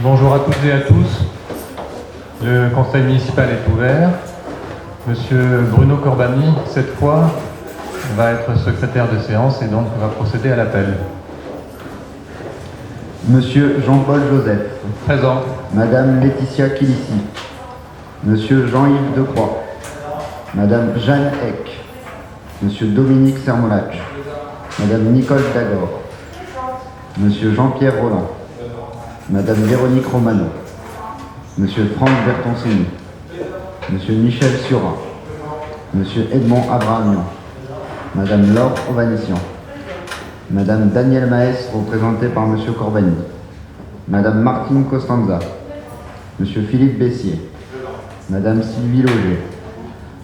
Bonjour à toutes et à tous. Le conseil municipal est ouvert. Monsieur Bruno Corbani, cette fois, va être secrétaire de séance et donc va procéder à l'appel. Monsieur Jean-Paul Joseph. Présent. Madame Laetitia Kilissi. Monsieur Jean-Yves Decroix. Madame Jeanne Eck. Monsieur Dominique Sermolach. Madame Nicole Dagor. Monsieur Jean-Pierre Roland. Madame Véronique Romano. Monsieur Franck Bertoncini. Monsieur Michel Surat. Monsieur Edmond Abrahamian. Madame Laure Ovanissian. Madame Danielle Maes, représentée par Monsieur Corbani. Madame Martine Costanza. Monsieur Philippe Bessier. Madame Sylvie Loger.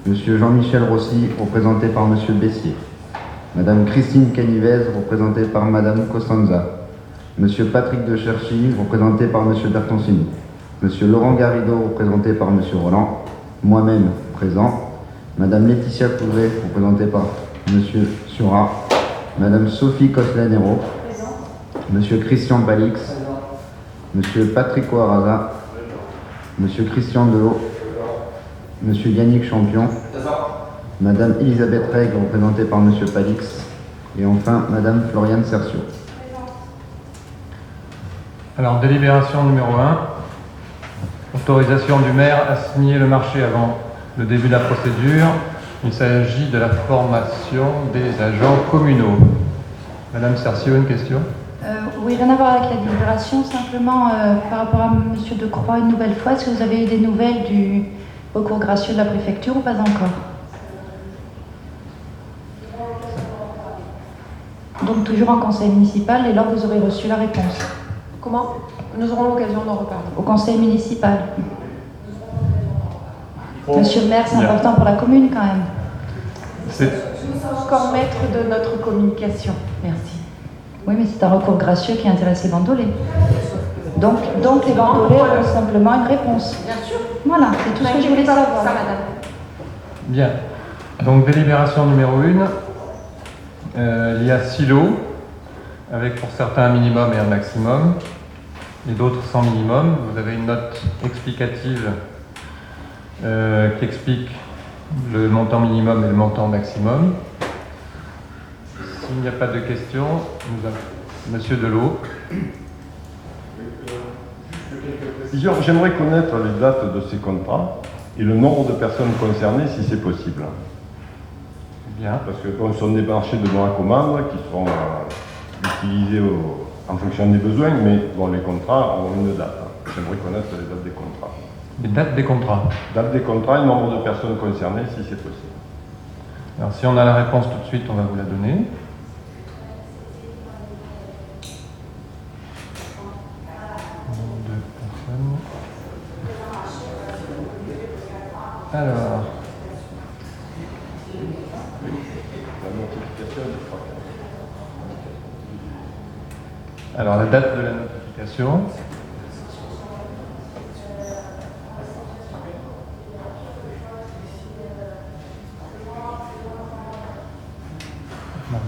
Monsieur Jean-Michel Rossi, représenté par Monsieur Bessier. Madame Christine Canivez, représentée par Madame Costanza. Monsieur Patrick de Cherchy, représenté par Monsieur Bertoncini. Monsieur Laurent Garrido, représenté par Monsieur Roland. Moi-même, présent. Madame Laetitia Coudray, représentée par Monsieur Surat. Madame Sophie Coslanero. Monsieur Christian Balix. Monsieur Patrick Oaraza. Monsieur Christian Delot. Monsieur Yannick Champion. Madame Elisabeth Reg, représentée par Monsieur Palix. Et enfin, Madame Floriane Cercio. Alors, délibération numéro 1. Autorisation du maire à signer le marché avant le début de la procédure. Il s'agit de la formation des agents communaux. Madame Cercio, une question ? Oui, rien à voir avec la délibération, simplement par rapport à Monsieur Decroix, une nouvelle fois, est-ce que vous avez eu des nouvelles du recours gracieux de la préfecture ou pas encore ? Donc toujours en conseil municipal, et là vous aurez reçu la réponse. Comment ? Nous aurons l'occasion d'en reparler. Au conseil municipal. Monsieur le maire, c'est important pour la commune quand même. C'est Nous sommes encore maîtres de notre communication. Merci. Oui, mais c'est un recours gracieux qui intéresse les bandolés. Donc les bandolés ont simplement une réponse. Bien sûr. Voilà, c'est tout ce que je voulais savoir. Ça, madame. bien. Donc, délibération numéro 1. Il y a 6 lots, avec pour certains un minimum et un maximum, et d'autres sans minimum. Vous avez une note explicative qui explique le montant minimum et le montant maximum. S'il n'y a pas de questions, nous avons Monsieur Delot. J'aimerais connaître les dates de ces contrats et le nombre de personnes concernées si c'est possible. Bien. Parce que ce sont des marchés de bons à commande qui seront utilisés en fonction des besoins, mais bon, les contrats ont une date. J'aimerais connaître les dates des contrats. Les dates des contrats. Date des contrats et le nombre de personnes concernées si c'est possible. Alors, si on a la réponse tout de suite, on va vous la donner. Alors, la date de la notification.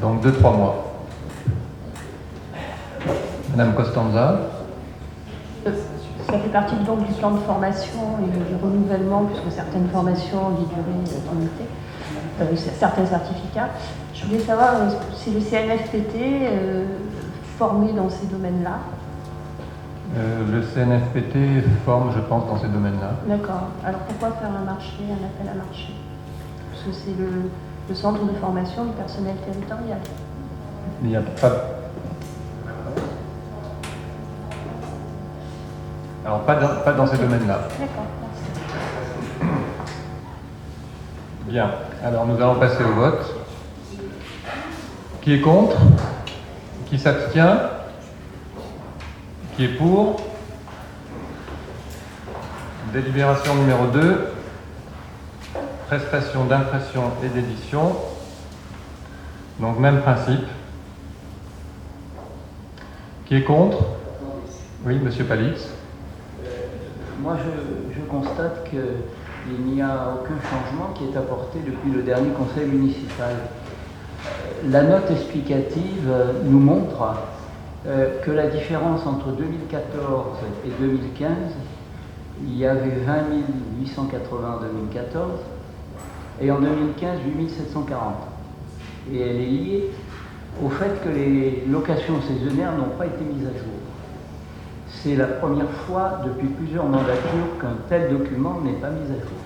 Donc 2-3 mois. Madame Costanza. Ça fait partie donc du plan de formation et du renouvellement, puisque certaines formations ont des durées limitées, certains certificats. Je voulais savoir si le CNFPT formé dans ces domaines-là. Le CNFPT forme, je pense, dans ces domaines-là. D'accord. Alors pourquoi faire un appel à marché ? Parce que c'est le centre de formation du personnel territorial. Il n'y a pas... Alors, pas dans ces domaines-là. D'accord, merci. Bien. Alors, nous allons passer au vote. Qui est contre ? Qui s'abstient ? Qui est pour ? Délibération numéro 2. Prestation d'impression et d'édition. Donc, même principe. Qui est contre ? Oui, Monsieur Palix. Moi, je constate qu'il n'y a aucun changement qui est apporté depuis le dernier conseil municipal. La note explicative nous montre que la différence entre 2014 et 2015, il y avait 20 880 en 2014 et en 2015, 8 740. Et elle est liée au fait que les locations saisonnières n'ont pas été mises à jour. C'est la première fois depuis plusieurs mandatures qu'un tel document n'est pas mis à jour.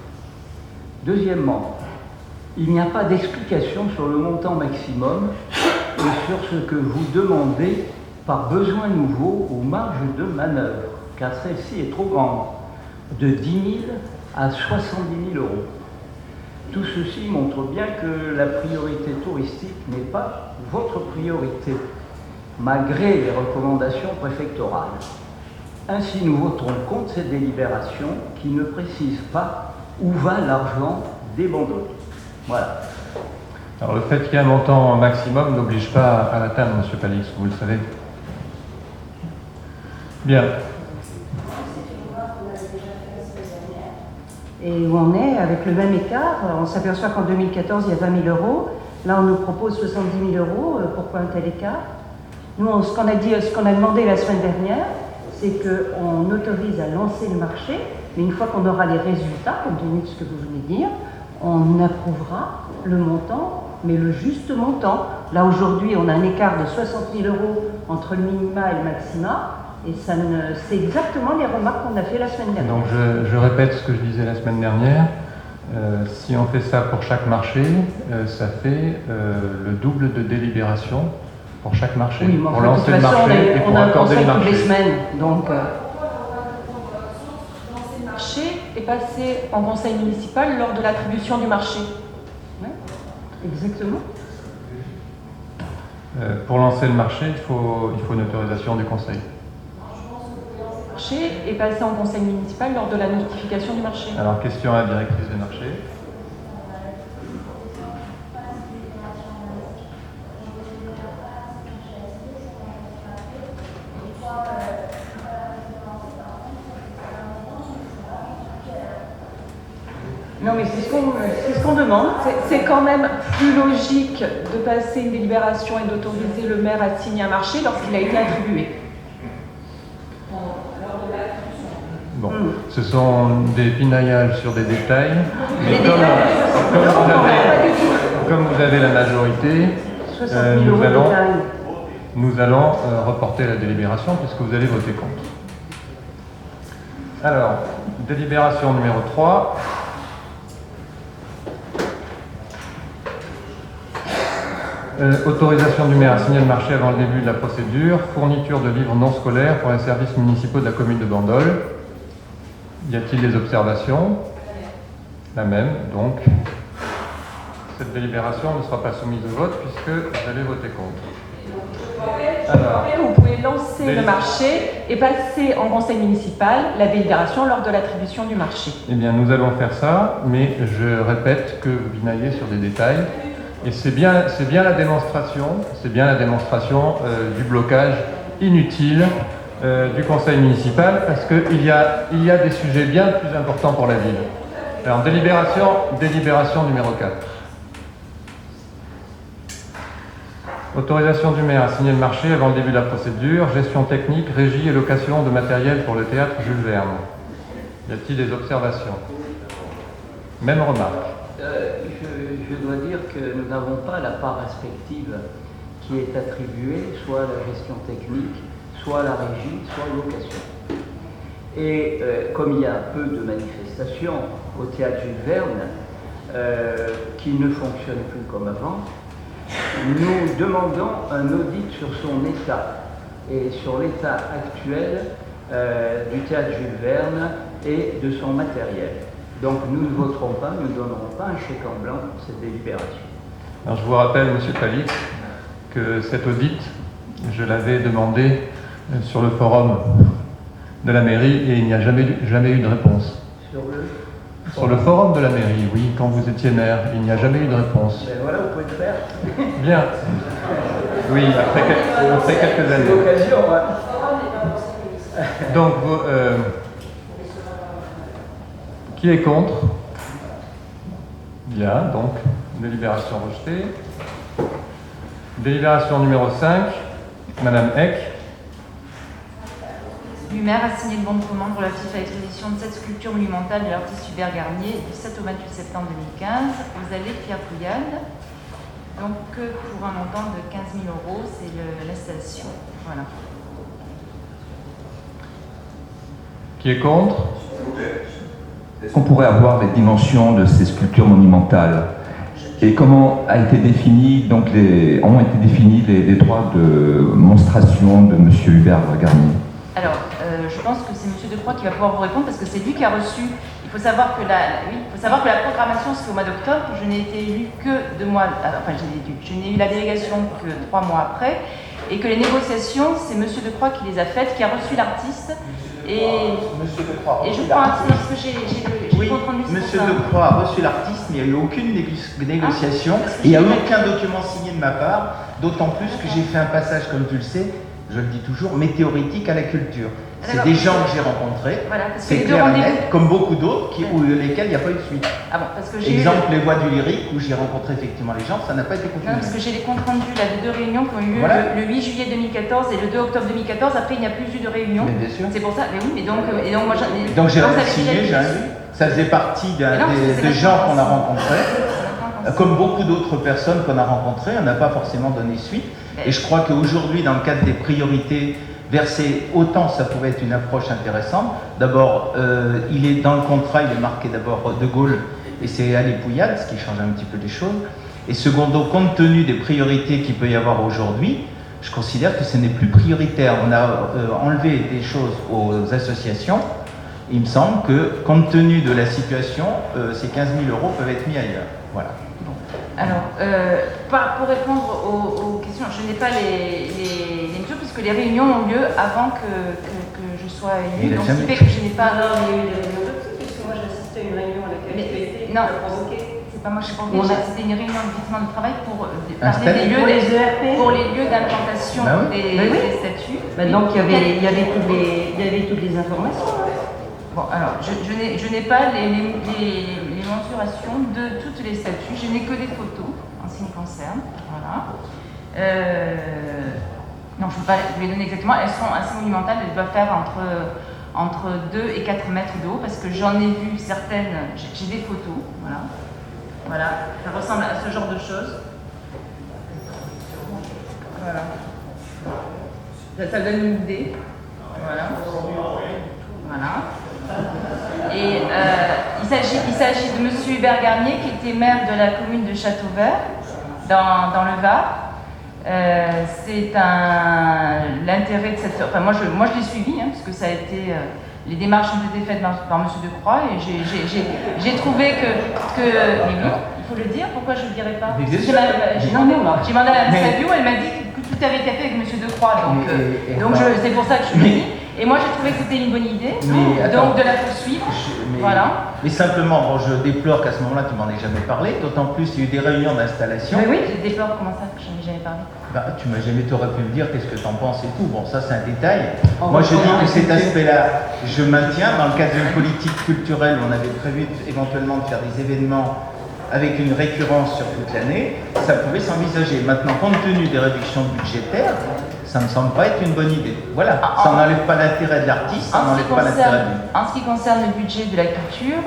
Deuxièmement, il n'y a pas d'explication sur le montant maximum et sur ce que vous demandez par besoin nouveau aux marges de manœuvre, car celle-ci est trop grande, de 10 000 à 70 000 euros. Tout ceci montre bien que la priorité touristique n'est pas votre priorité, malgré les recommandations préfectorales. Ainsi, nous voterons contre cette délibération qui ne précise pas où va l'argent des bandeaux. Voilà. Alors le fait qu'il y ait un montant maximum n'oblige pas à l'atteindre, M. Palix, vous le savez. Bien. Et où on est avec le même écart, on s'aperçoit qu'en 2014 il y a 20 000 euros, là on nous propose 70 000 euros, pourquoi un tel écart? Nous, ce qu'on a demandé la semaine dernière, c'est qu'on autorise à lancer le marché, mais une fois qu'on aura les résultats, compte tenu de ce que vous venez de dire, on approuvera le montant, mais le juste montant. Là aujourd'hui on a un écart de 60 000 euros entre le minima et le maxima, et c'est exactement les remarques qu'on a fait la semaine dernière. Donc je répète ce que je disais la semaine dernière. Si on fait ça pour chaque marché, ça fait le double de délibération pour chaque marché. Oui, mais pour enfin, lancer de toute le façon, marché et pour on a un accorder conseil le toutes les marché. semaines, donc... Le marché est passé en conseil municipal lors de l'attribution du marché. ouais, exactement. Pour lancer le marché, il faut une autorisation du conseil. Le marché est passé en conseil municipal lors de la notification du marché. Alors question à la directrice des marchés. Non, mais c'est ce qu'on demande. C'est quand même plus logique de passer une délibération et d'autoriser le maire à signer un marché lorsqu'il a été attribué. Bon, ce sont des pinaillages sur des détails, mais comme vous avez la majorité, 60 000 euros de détail. nous allons reporter la délibération puisque vous allez voter contre. Alors, délibération numéro 3. Autorisation du maire à signer le marché avant le début de la procédure, fourniture de livres non scolaires pour les services municipaux de la commune de Bandol. Y a-t-il des observations? La même, donc cette délibération ne sera pas soumise au vote puisque vous allez voter contre. Alors, Vous pouvez lancer le marché et passer en conseil municipal la délibération lors de l'attribution du marché. eh bien, nous allons faire ça, mais je répète que vous binaillez sur des détails. Et c'est bien la démonstration du blocage inutile du conseil municipal parce qu'il y a des sujets bien plus importants pour la ville. Alors, délibération numéro 4. Autorisation du maire à signer le marché avant le début de la procédure, gestion technique, régie et location de matériel pour le théâtre Jules Verne. Y a-t-il des observations? Même remarque. Je dois dire que nous n'avons pas la part respective qui est attribuée, soit à la gestion technique, soit à la régie, soit à la location. Et comme il y a peu de manifestations au théâtre Jules Verne, qui ne fonctionnent plus comme avant, nous demandons un audit sur son état et sur l'état actuel du théâtre Jules Verne et de son matériel. Donc nous ne voterons pas, nous ne donnerons pas un chèque en blanc pour cette délibération. Alors je vous rappelle, M. Palix, que cet audit, je l'avais demandé sur le forum de la mairie et il n'y a jamais eu de réponse. Sur le forum de la mairie, oui, quand vous étiez maire, il n'y a jamais eu de réponse. Ben voilà, vous pouvez le faire. Bien. Oui, après quelques années. C'est l'occasion, hein. Donc, qui est contre? Bien, donc, délibération rejetée. Délibération numéro 5, Madame Eck. maire a signé le bon de commande relatif à l'exposition de cette sculpture monumentale de l'artiste Hubert Garnier du 7 au 28 septembre 2015 aux allées Pierre Pouillade. Donc pour un montant de 15 000 €, c'est l'installation. Voilà. Qui est contre? Est-ce qu'on pourrait avoir les dimensions de ces sculptures monumentales? Et comment ont été définis les droits de monstration de M. Hubert Garnier? Alors, je pense que c'est M. Decroix qui va pouvoir vous répondre parce que c'est lui qui a reçu. Il faut savoir que la programmation se fait au mois d'octobre. Je n'ai été élue que 2 mois. Enfin, je n'ai eu la délégation que 3 mois après. Et que les négociations, c'est M. Decroix qui les a faites, qui a reçu l'artiste. Monsieur Decroix. Et je crois parce que j'ai oui, compte rendu. Monsieur Decroix a reçu l'artiste, mais il n'y a eu aucune négociation. Et il n'y a eu aucun document signé de ma part, d'autant plus que j'ai fait un passage, comme tu le sais, je le dis toujours, météoritique à la culture. C'est des gens que j'ai rencontrés, voilà, c'est clair et net, comme beaucoup d'autres, lesquels il n'y a pas eu de suite. Ah bon, parce que j'ai exemple, les voix du lyrique, où j'ai rencontré effectivement les gens, ça n'a pas été confirmé. Non, parce que j'ai les comptes rendus là, de 2 réunions qui ont eu lieu le 8 juillet 2014 et le 2 octobre 2014. Après, il n'y a plus eu de réunion. Mais bien sûr. C'est pour ça. Mais oui, mais donc moi j'en ai. Donc j'ai rien signé, j'ai rien vu. Ça faisait partie des gens qu'on a rencontrés. Comme beaucoup d'autres personnes qu'on a rencontrées, on n'a pas forcément donné suite. Et je crois qu'aujourd'hui, dans le cadre des priorités versées, autant ça pouvait être une approche intéressante. D'abord, il est dans le contrat, il est marqué d'abord De Gaulle et c'est Allées Pouillade, ce qui change un petit peu les choses. Et secondo, compte tenu des priorités qu'il peut y avoir aujourd'hui, je considère que ce n'est plus prioritaire. On a enlevé des choses aux associations. Il me semble que, compte tenu de la situation, ces 15 000 € peuvent être mis ailleurs. Voilà. Bon. Alors, pour répondre aux questions, je n'ai pas les mesures puisque les réunions ont lieu avant que je sois élue. Donc, ce qui fait que je n'ai pas. Alors, il y a eu des réunions de type, puisque moi j'ai assisté à une réunion à laquelle tu as été provoquée. C'est pas moi qui ai provoqué, j'ai assisté à une réunion effectivement de travail pour parler des lieux des ERP, pour les lieux d'implantation des statuts. Donc, il y avait toutes les informations. Bon, alors, je n'ai pas les mensurations de toutes les statues, je n'ai que des photos en ce qui me concerne. Voilà. Non, je ne peux pas vous les donner exactement, elles sont assez monumentales, elles doivent faire entre 2 et 4 mètres de haut parce que j'en ai vu certaines, j'ai des photos. Voilà. Voilà, ça ressemble à ce genre de choses. Voilà. Ça donne une idée. Voilà. Voilà. Et il s'agit de M. Hubert Garnier, qui était maire de la commune de Châteauvert, dans le Var. C'est l'intérêt de cette... Enfin, moi, je l'ai suivi, hein, parce que ça a été... les démarches ont été faites par M. Decroix, et j'ai trouvé que... Mais oui, il faut le dire, pourquoi je ne le dirais pas? J'ai demandé à Mme Savio, elle m'a dit que tout avait été fait avec M. Decroix, donc c'est pour ça que je le dis. Et moi, j'ai trouvé que c'était une bonne idée, donc de la poursuivre. Voilà. Mais simplement, bon, je déplore qu'à ce moment-là, tu m'en aies jamais parlé, d'autant plus il y a eu des réunions d'installation. Oui, je déplore, comment ça, que je n'en ai jamais parlé? Tu m'as jamais, t'aurais pu me dire qu'est-ce que tu en penses et tout. Bon, ça, c'est un détail. Moi, je dis que cet aspect-là, je maintiens. Dans le cadre d'une politique culturelle, on avait prévu éventuellement de faire des événements avec une récurrence sur toute l'année. Ça pouvait s'envisager. Maintenant, compte tenu des réductions budgétaires, ça ne me semble pas être une bonne idée. Voilà, ça n'enlève pas l'intérêt de l'artiste, ça n'enlève pas l'intérêt de lui. En ce qui concerne le budget de la culture,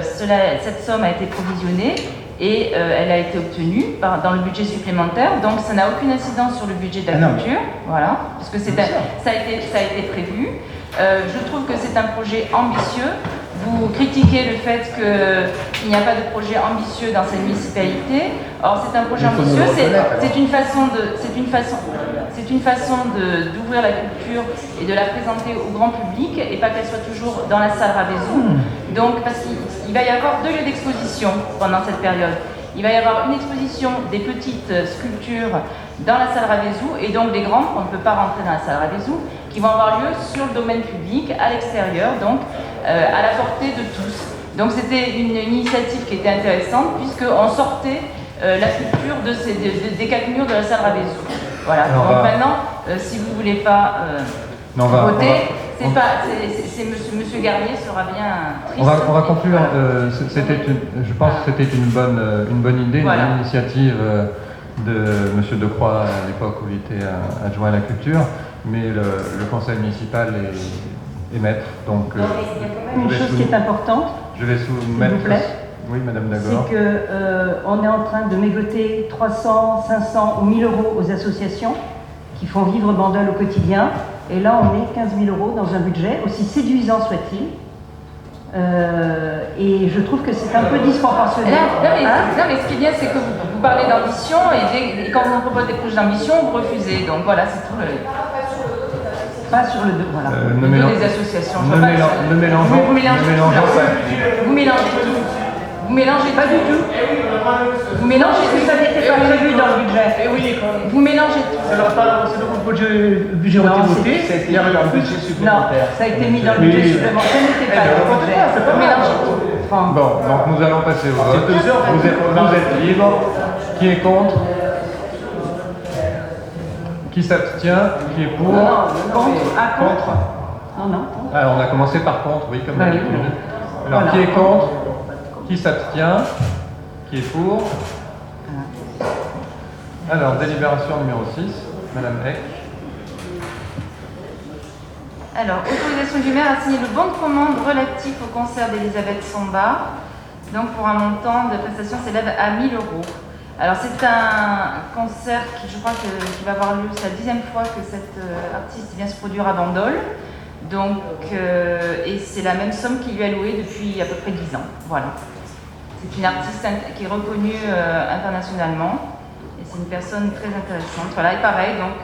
cette somme a été provisionnée et elle a été obtenue dans le budget supplémentaire, donc ça n'a aucune incidence sur le budget de la culture, voilà, parce que ça a été prévu. Je trouve que c'est un projet ambitieux. Vous critiquez le fait qu'il n'y a pas de projet ambitieux dans cette municipalité. Or, c'est un projet ambitieux, c'est une façon d'ouvrir la culture et de la présenter au grand public et pas qu'elle soit toujours dans la salle Ravaizoux. Donc, parce qu'il va y avoir 2 lieux d'exposition pendant cette période. Il va y avoir une exposition des petites sculptures dans la salle Ravaizoux et donc les grandes, on ne peut pas rentrer dans la salle Ravaizoux, qui vont avoir lieu sur le domaine public, à l'extérieur, donc à la portée de tous. Donc c'était une initiative qui était intéressante puisqu'on sortait la culture des 4 murs de la salle Ravaizoux. Voilà, alors, donc maintenant, si vous ne voulez pas voter, c'est monsieur Garnier sera bien triste. On va conclure. Je pense que c'était une bonne idée, une initiative de M. Decroix à l'époque où il était adjoint à la culture, mais le conseil municipal émettre. Donc, Il y a quand même une chose qui est importante. je vais soumettre. S'il vous plaît. Oui, Madame Dagor. C'est qu'on est en train de mégoter 300, 500 ou 1000 euros aux associations qui font vivre Bandol au quotidien. Et là, on est 15 000 euros dans un budget, aussi séduisant soit-il. Et je trouve que c'est un peu disproportionné. Non, mais ce qui est bien, c'est que vous parlez d'ambition et quand on propose des projets d'ambition, vous refusez. Donc voilà, c'est tout le. Pas sur le dos, voilà. Le dos des associations. Ne mélangeons Vous mélangez pas. Vous mélangez tout. Vous mélangez pas du tout. Vous mélangez tout. Ça n'était pas prévu dans le budget. Vous mélangez tout. Alors, c'est donc le budget Non, voté. Il y a eu un budget Non, supplémentaire. ça a été mis dans le budget supplémentaire. Ça n'était pas dans le budget. Vous mélangez tout. Enfin, Bon, donc nous allons passer au vote. Vous êtes libre. Qui est contre? Qui s'abstient? Qui est pour? contre. Non. Alors, on a commencé par contre, oui, comme Bah oui. d'habitude. Alors, Voilà. qui est contre? Qui s'abstient? Qui est pour? Alors, délibération numéro 6, Madame Eck. Alors, autorisation du maire à signer le bon de commande relatif au concert d'Elisabeth Somba. Donc, pour un montant de prestation s'élève à 1 000 euros. Alors, c'est un concert qui, je crois, qui va avoir lieu, c'est la 10e fois que cet artiste vient se produire à Bandol. Donc, et c'est la même somme qui lui est allouée depuis à peu près 10 ans. Voilà. C'est une artiste qui est reconnue internationalement et c'est une personne très intéressante. Voilà, et pareil, donc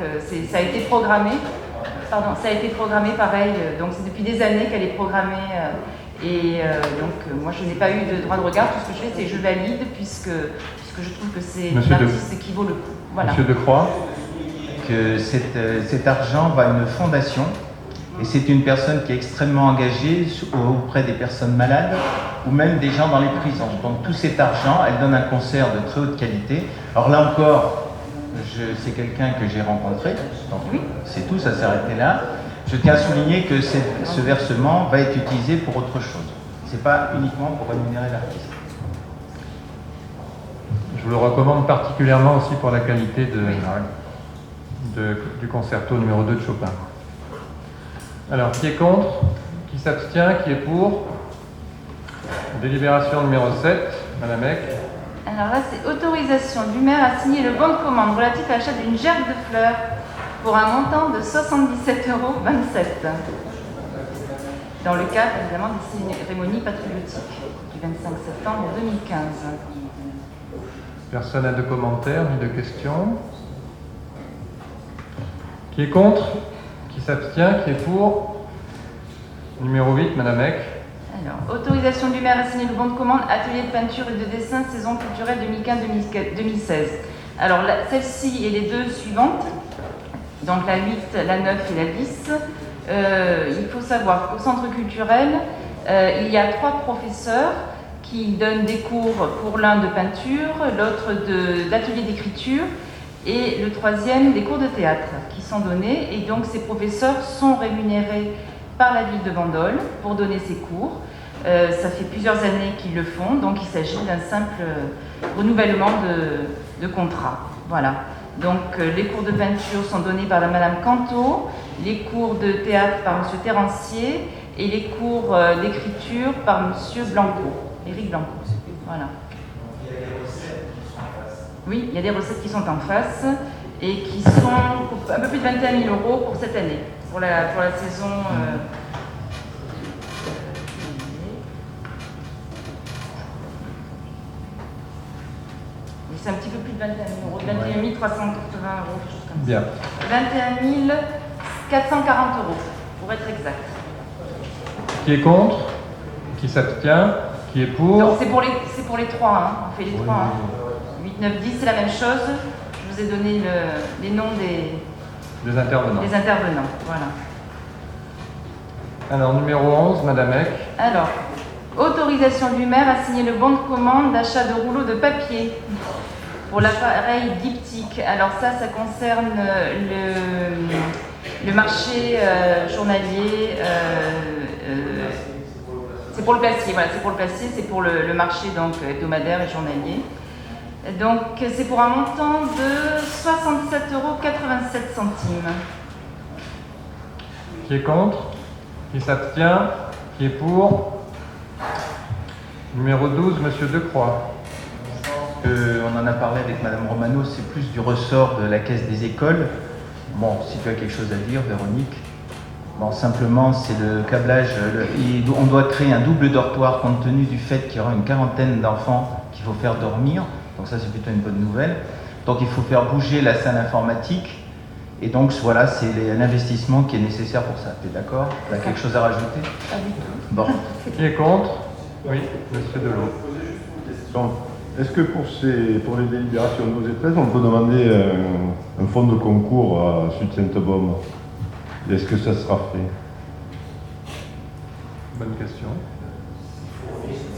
ça a été programmé. Pardon, ça a été programmé pareil. Donc c'est depuis des années qu'elle est programmée. Donc moi je n'ai pas eu de droit de regard. Tout ce que je fais, c'est je valide puisque je trouve que c'est une artiste qui vaut le coup. Voilà. Monsieur Decroix. Que cet argent va à une fondation. Et c'est une personne qui est extrêmement engagée auprès des personnes malades ou même des gens dans les prisons. Donc tout cet argent, elle donne un concert de très haute qualité. Alors là encore, c'est quelqu'un que j'ai rencontré, donc c'est tout, ça s'est arrêté là. Je tiens à souligner que ce versement va être utilisé pour autre chose. Ce n'est pas uniquement pour rémunérer l'artiste. Je vous le recommande particulièrement aussi pour la qualité du concerto numéro 2 de Chopin. Alors, qui est contre? Qui s'abstient? Qui est pour? Délibération numéro 7, Madame Eck. Alors là, c'est autorisation du maire à signer le bon de commande relatif à l'achat d'une gerbe de fleurs pour un montant de 77,27 € dans le cadre évidemment des cérémonies patriotiques du 25 septembre 2015. Personne n'a de commentaires ni de questions. Qui est contre? Qui s'abstient? Qui est pour? Numéro 8, Madame Eck. Alors, autorisation du maire à signer le bon de commande atelier de peinture et de dessin saison culturelle 2015-2016. Alors, celle-ci et les deux suivantes, donc la 8, la 9 et la 10, il faut savoir qu'au centre culturel, il y a 3 professeurs qui donnent des cours pour l'un de peinture, l'autre d'atelier d'écriture et le 3e des cours de théâtre qui sont donnés. Et donc ces professeurs sont rémunérés par la ville de Bandol pour donner ces cours. Ça fait plusieurs années qu'ils le font, donc il s'agit d'un simple renouvellement de contrat. Voilà. Donc les cours de peinture sont donnés par la Madame Canto, les cours de théâtre par Monsieur Terrancier et les cours d'écriture par Monsieur Blanco, Éric Blanco. Voilà. Oui, il y a des recettes qui sont en face et qui sont un peu plus de 21 000 € pour cette année, pour la saison. C'est un petit peu plus de 21 000 €, 21 380 €, quelque chose comme ça. Bien. 21 440 €, pour être exact. Qui est contre? Qui s'abstient? Qui est pour? Donc c'est pour les 3, hein. On fait les 3. Hein. 8, 9, 10, c'est la même chose. Je vous ai donné les noms des intervenants. Voilà. Alors, numéro 11, Madame Eck. Alors, autorisation du maire à signer le bon de commande d'achat de rouleaux de papier pour l'appareil diptyque. Alors ça concerne le marché journalier. C'est pour le placier, voilà, c'est pour le marché donc hebdomadaire et journalier. Donc c'est pour un montant de 67,87 €. Qui est contre? Qui s'abstient? Qui est pour? Numéro 12, Monsieur Decroix. On en a parlé avec Madame Romano, c'est plus du ressort de la caisse des écoles. Bon, si tu as quelque chose à dire, Véronique. Bon, simplement, c'est le câblage. On doit créer un double dortoir compte tenu du fait qu'il y aura une quarantaine d'enfants qu'il faut faire dormir. Donc ça, c'est plutôt une bonne nouvelle. Donc il faut faire bouger la salle informatique. Et donc voilà, c'est l'investissement qui est nécessaire pour ça. Tu es d'accord? Tu as quelque chose à rajouter? Pas du tout. Bon. Qui est contre? Oui, Monsieur Delot. Donc, est-ce que pour les délibérations 12 et 13, on peut demander un fonds de concours à Sud-Sainte-Baume? Est-ce que ça sera fait? Bonne question.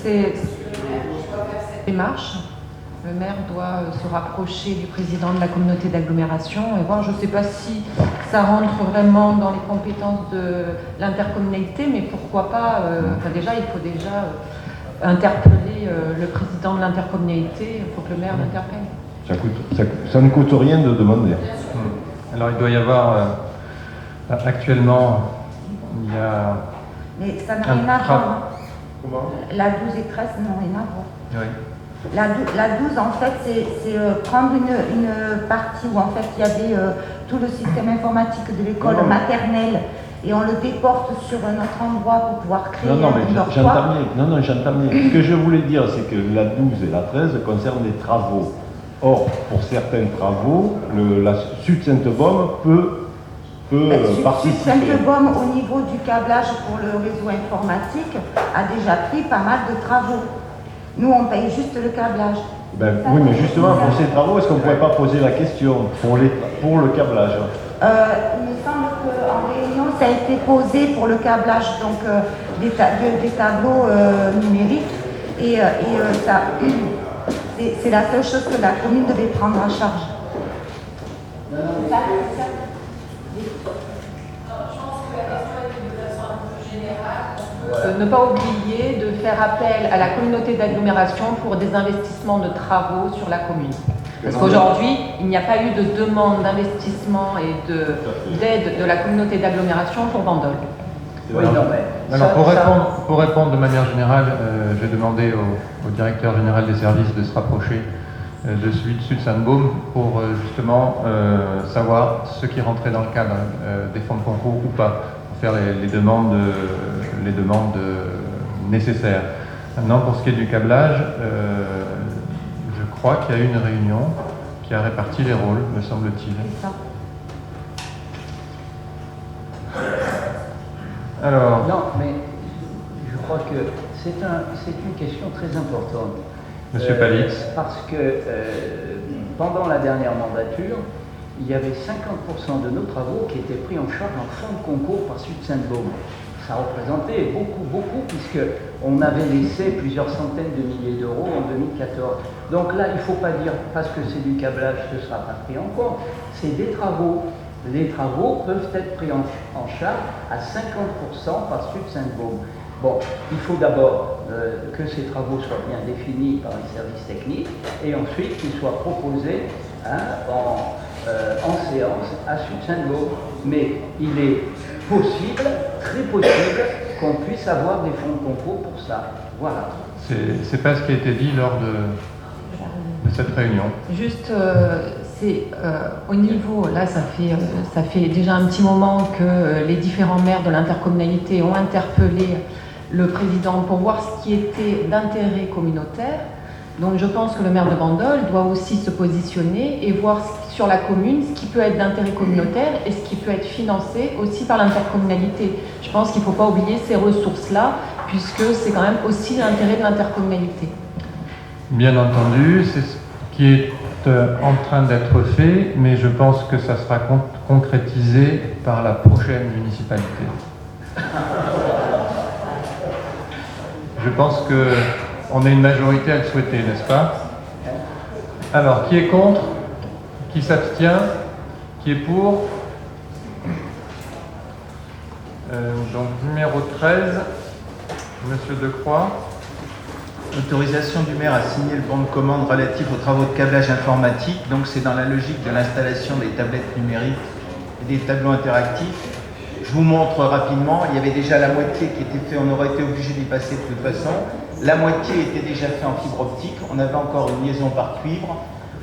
C'est démarche. Le maire doit se rapprocher du président de la communauté d'agglomération et voir, je ne sais pas si ça rentre vraiment dans les compétences de l'intercommunalité, mais pourquoi pas, déjà, il faut déjà interpeller le président de l'intercommunalité, il faut que le maire l'interpelle. Ça ne coûte rien de demander. Alors il doit y avoir, actuellement, il y a... Mais ça n'a rien à voir. Comment? La 12 et 13 n'ont rien à voir. Oui. La 12, en fait, c'est prendre une partie où, en fait, il y avait tout le système informatique de l'école maternelle et on le déporte sur un autre endroit pour pouvoir créer un dortoir. J'entends bien. Ce que je voulais dire, c'est que la 12 et la 13 concernent des travaux. Or, pour certains travaux, la Sud-Sainte-Baume peut participer. Sud-Sainte-Baume, au niveau du câblage pour le réseau informatique, a déjà pris pas mal de travaux. Nous, on paye juste le câblage. Oui, mais justement, pour ces travaux, est-ce qu'on ne pourrait pas poser la question pour le câblage? Il me semble qu'en réunion, ça a été posé pour le câblage donc, des tableaux numériques. Et ça, c'est la seule chose que la commune devait prendre en charge. Ne pas oublier de faire appel à la communauté d'agglomération pour des investissements de travaux sur la commune. Parce qu'aujourd'hui, il n'y a pas eu de demande d'investissement et d'aide de la communauté d'agglomération pour Bandol. Oui, non, mais Alors pour répondre de manière générale, j'ai demandé au directeur général des services de se rapprocher de celui de Sud-Sainte-Baume pour justement savoir ce qui rentrait dans le cadre des fonds de concours ou pas, pour faire les demandes nécessaires. Maintenant, pour ce qui est du câblage, je crois qu'il y a eu une réunion qui a réparti les rôles, me semble-t-il. Alors... Non, mais je crois que c'est une question très importante. Monsieur Palix. Parce que pendant la dernière mandature, il y avait 50% de nos travaux qui étaient pris en charge en fonds de concours par Sud-Sainte-Baume. Ça représentait beaucoup, puisqu'on avait laissé plusieurs centaines de milliers d'euros en 2014. Donc là, il ne faut pas dire, parce que c'est du câblage, ce ne sera pas pris en compte. C'est des travaux. Les travaux peuvent être pris en charge à 50% par Sud-Sainte-Baume. Bon, il faut d'abord que ces travaux soient bien définis par les services techniques et ensuite qu'ils soient proposés en séance à Sud-Sainte-Baume. Mais il est possible, très possible, qu'on puisse avoir des fonds de concours pour ça. Voilà. C'est pas ce qui a été dit lors de cette réunion. Juste, au niveau, là, ça fait déjà un petit moment que les différents maires de l'intercommunalité ont interpellé le président pour voir ce qui était d'intérêt communautaire. Donc je pense que le maire de Bandol doit aussi se positionner et voir sur la commune ce qui peut être d'intérêt communautaire et ce qui peut être financé aussi par l'intercommunalité. Je pense qu'il ne faut pas oublier ces ressources-là, puisque c'est quand même aussi l'intérêt de l'intercommunalité. Bien entendu, c'est ce qui est en train d'être fait, mais je pense que ça sera concrétisé par la prochaine municipalité. Je pense qu'on a une majorité à le souhaiter, n'est-ce pas? Alors, qui est contre? Qui s'abstient? Qui est pour? Donc, numéro 13, Monsieur Decroix. Autorisation du maire à signer le bon de commande relatif aux travaux de câblage informatique. Donc c'est dans la logique de l'installation des tablettes numériques et des tableaux interactifs. je vous montre rapidement. Il y avait déjà la moitié qui était fait, on aurait été obligé d'y passer de toute façon. La moitié était déjà fait en fibre optique. On avait encore une liaison par cuivre.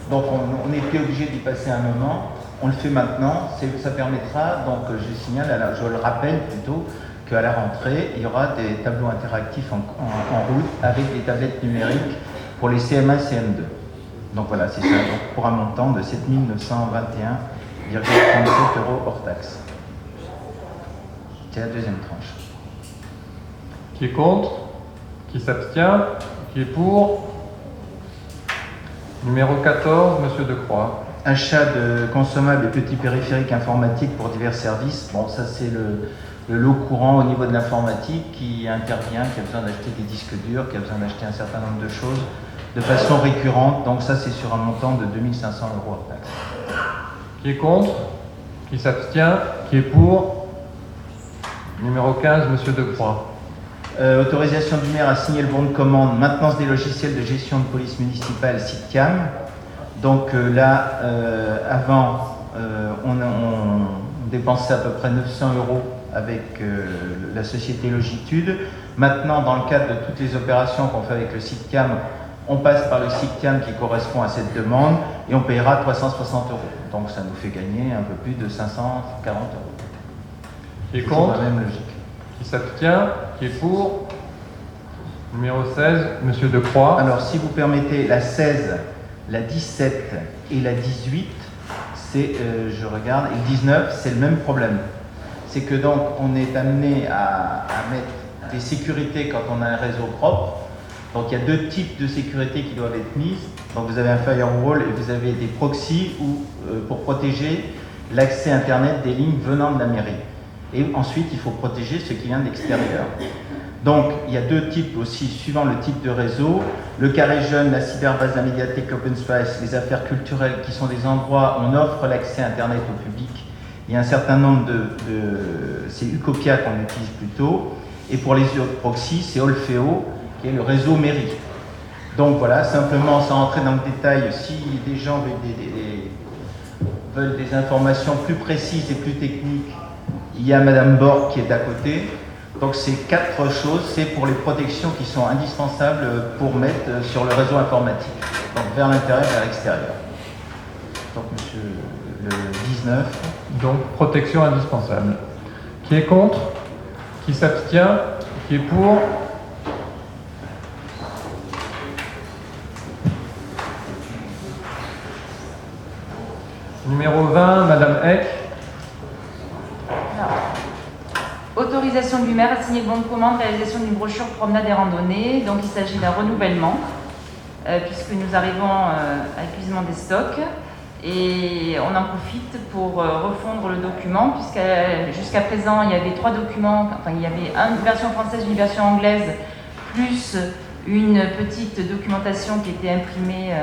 Donc on était obligé d'y passer un moment. On le fait maintenant. Ça permettra, donc je signale, je le rappelle plutôt, qu'à la rentrée, il y aura des tableaux interactifs en route avec des tablettes numériques pour les CM1 CM2. Donc voilà, c'est ça, donc pour un montant de 7 921,37 € hors taxe. C'est la deuxième tranche. Qui est contre? Qui s'abstient? Qui est pour? Numéro 14, Monsieur Decroix. Achat de consommables et petits périphériques informatiques pour divers services. Bon, ça c'est le lot courant au niveau de l'informatique qui intervient, qui a besoin d'acheter des disques durs, qui a besoin d'acheter un certain nombre de choses de façon récurrente. Donc ça c'est sur un montant de 2 500 € hors taxe. Qui est contre? Qui s'abstient? Qui est pour? Numéro 15, Monsieur Decroix. Autorisation du maire à signer le bon de commande, maintenance des logiciels de gestion de police municipale SITCAM. Donc là, avant, on dépensait à peu près 900 € avec la société Logitude. Maintenant, dans le cadre de toutes les opérations qu'on fait avec le SITCAM, on passe par le SITCAM qui correspond à cette demande et on payera 360 €. Donc ça nous fait gagner un peu plus de 540 €. Qui est contre? C'est la même logique. Qui s'abstient? Qui est pour? Numéro 16, Monsieur Decroix. Alors, si vous permettez, la 16, la 17 et la 18, c'est, je regarde, et le 19, c'est le même problème. C'est que donc, on est amené à mettre des sécurités quand on a un réseau propre. Donc, il y a deux types de sécurités qui doivent être mises. Donc, vous avez un firewall et vous avez des proxys pour protéger l'accès Internet des lignes venant de la mairie. Et ensuite, il faut protéger ce qui vient de l'extérieur. Donc, il y a deux types aussi, suivant le type de réseau. Le carré jeune, la cyberbase, la médiathèque, l'open space, les affaires culturelles, qui sont des endroits où on offre l'accès Internet au public. Il y a un certain nombre c'est Ucopia qu'on utilise plutôt. Et pour les autres proxys, c'est Olfeo, qui est le réseau mairie. Donc voilà, simplement, sans rentrer dans le détail, si des gens veulent des informations plus précises et plus techniques, il y a Madame Borg qui est à côté. Donc ces quatre choses, c'est pour les protections qui sont indispensables pour mettre sur le réseau informatique. Donc vers l'intérieur, vers l'extérieur. Donc monsieur le 19. Donc protection indispensable. Qui est contre? Qui s'abstient? Qui est pour? Numéro 20, Madame Eck. Autorisation du maire à signer le bon de commande, réalisation d'une brochure promenade et randonnée. Donc il s'agit d'un renouvellement, puisque nous arrivons à épuisement des stocks. Et on en profite pour refondre le document, puisque jusqu'à présent il y avait 3 documents, enfin il y avait une version française, une version anglaise, plus une petite documentation qui était imprimée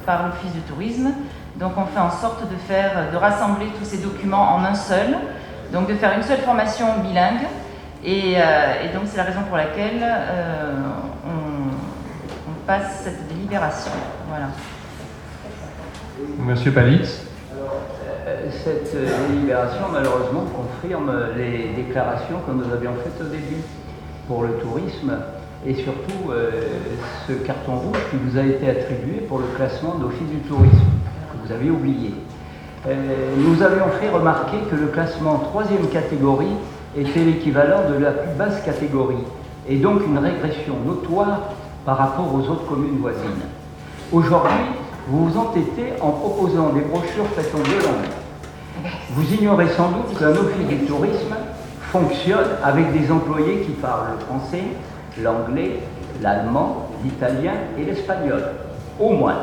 par l'Office du tourisme. Donc on fait en sorte de rassembler tous ces documents en un seul. Donc de faire une seule formation bilingue et donc c'est la raison pour laquelle on passe cette délibération. Voilà. Monsieur Palitz. Cette délibération malheureusement confirme les déclarations que nous avions faites au début pour le tourisme et surtout ce carton rouge qui vous a été attribué pour le classement d'Office du tourisme que vous avez oublié. Nous avions fait remarquer que le classement 3e catégorie était l'équivalent de la plus basse catégorie et donc une régression notoire par rapport aux autres communes voisines. Aujourd'hui, vous vous entêtez en proposant des brochures faites en 2 langues. Vous ignorez sans doute qu'un office du tourisme fonctionne avec des employés qui parlent le français, l'anglais, l'allemand, l'italien et l'espagnol, au moins.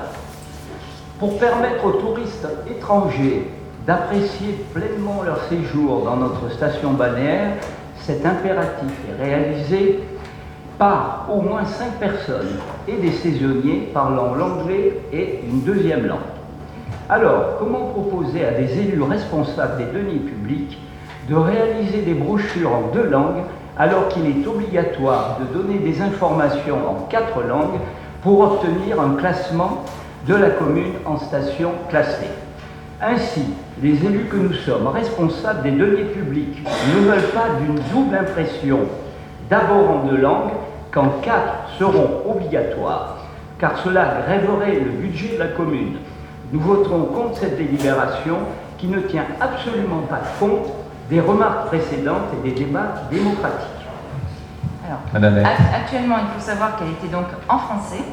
Pour permettre aux touristes étrangers d'apprécier pleinement leur séjour dans notre station balnéaire, cet impératif est réalisé par au moins 5 personnes et des saisonniers parlant l'anglais et une 2e langue. Alors, comment proposer à des élus responsables des deniers publics de réaliser des brochures en 2 langues alors qu'il est obligatoire de donner des informations en 4 langues pour obtenir un classement de la commune en station classée? Ainsi, les élus que nous sommes, responsables des deniers publics, ne veulent pas d'une double impression, d'abord en 2 langues, quand 4 seront obligatoires, car cela grèverait le budget de la commune. Nous voterons contre cette délibération qui ne tient absolument pas compte des remarques précédentes et des débats démocratiques. Alors, Madame Eck. actuellement, il faut savoir qu'elle était donc en français.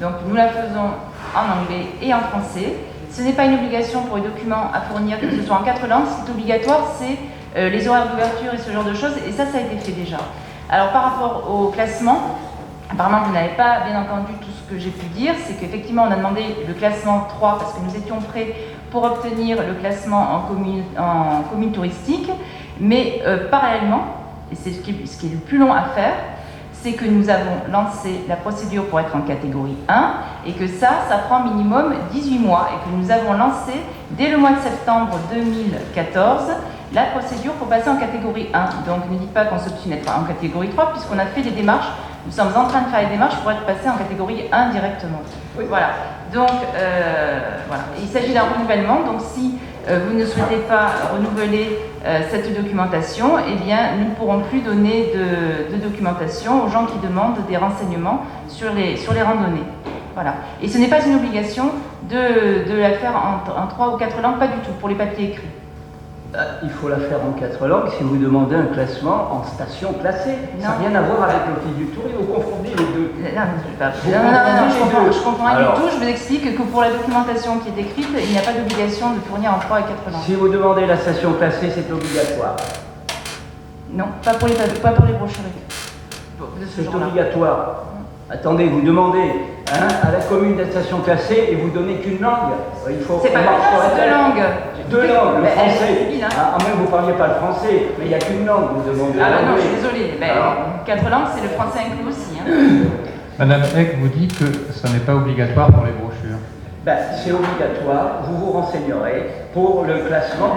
Donc nous la faisons en anglais et en français. Ce n'est pas une obligation pour les documents à fournir, que ce soit en 4 langues. Ce qui est obligatoire, c'est les horaires d'ouverture et ce genre de choses. Et ça a été fait déjà. Alors par rapport au classement, apparemment vous n'avez pas bien entendu tout ce que j'ai pu dire. C'est qu'effectivement on a demandé le classement 3 parce que nous étions prêts pour obtenir le classement en commune touristique. Mais parallèlement, et c'est ce qui est le plus long à faire, c'est que nous avons lancé la procédure pour être en catégorie 1 et que ça prend minimum 18 mois et que nous avons lancé dès le mois de septembre 2014 la procédure pour passer en catégorie 1. Donc ne dites pas qu'on s'obstine d'être en catégorie 3 puisqu'on a fait les démarches, nous sommes en train de faire les démarches pour être passé en catégorie 1 directement. Oui. Voilà. Donc voilà. Il s'agit d'un renouvellement, donc si vous ne souhaitez pas renouveler cette documentation, eh bien, nous ne pourrons plus donner de documentation aux gens qui demandent des renseignements sur les randonnées. Voilà. Et ce n'est pas une obligation de la faire en 3 ou 4 langues, pas du tout, pour les papiers écrits. Il faut la faire en 4 langues si vous demandez un classement en station classée. Ça n'a rien à voir avec l'Office du tourisme, vous confondez les deux. Non, je comprends rien du tout. Je vous explique que pour la documentation qui est écrite, il n'y a pas d'obligation de fournir en 3 et 4 langues. Si vous demandez la station classée, c'est obligatoire. Non, pas pour les brochures. C'est obligatoire. Attendez, vous demandez à la commune de station classée et vous donnez qu'une langue. Il faut. C'est pas grave, c'est 2 langues. 2 langues, le français. Civile, hein. À moins que vous ne parliez pas le français, mais il n'y a qu'une langue, vous demandez. Ah bah non, je suis désolée. 4 langues, c'est le français inclus aussi. Hein. Madame Eck vous dit que ce n'est pas obligatoire pour les brochures. C'est obligatoire, vous vous renseignerez pour le classement.